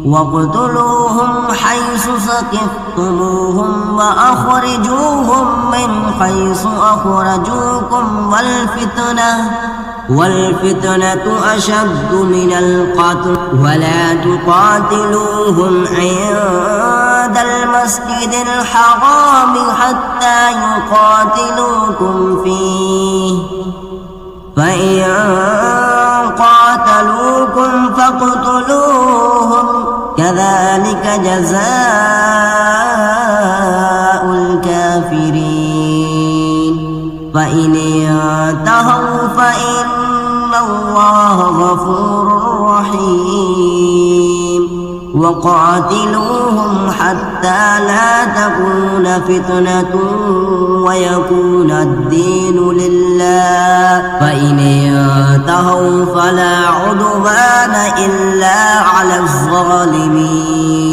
واقتلوهم حيث ثقفتموهم وأخرجوهم من حيث أخرجوكم والفتنة أشد من القتل ولا تقاتلوهم عند المسجد الحرام حتى يقاتلوكم فيه فإن قاتلوكم فاقتلوهم كذلك جزاء الكافرين فإن انتهوا فإن الله غفور رحيم وقاتلوهم حتى لا تكون فتنة ويكون الدين لله فإن انتهوا فلا عدوان إلا على الظالمين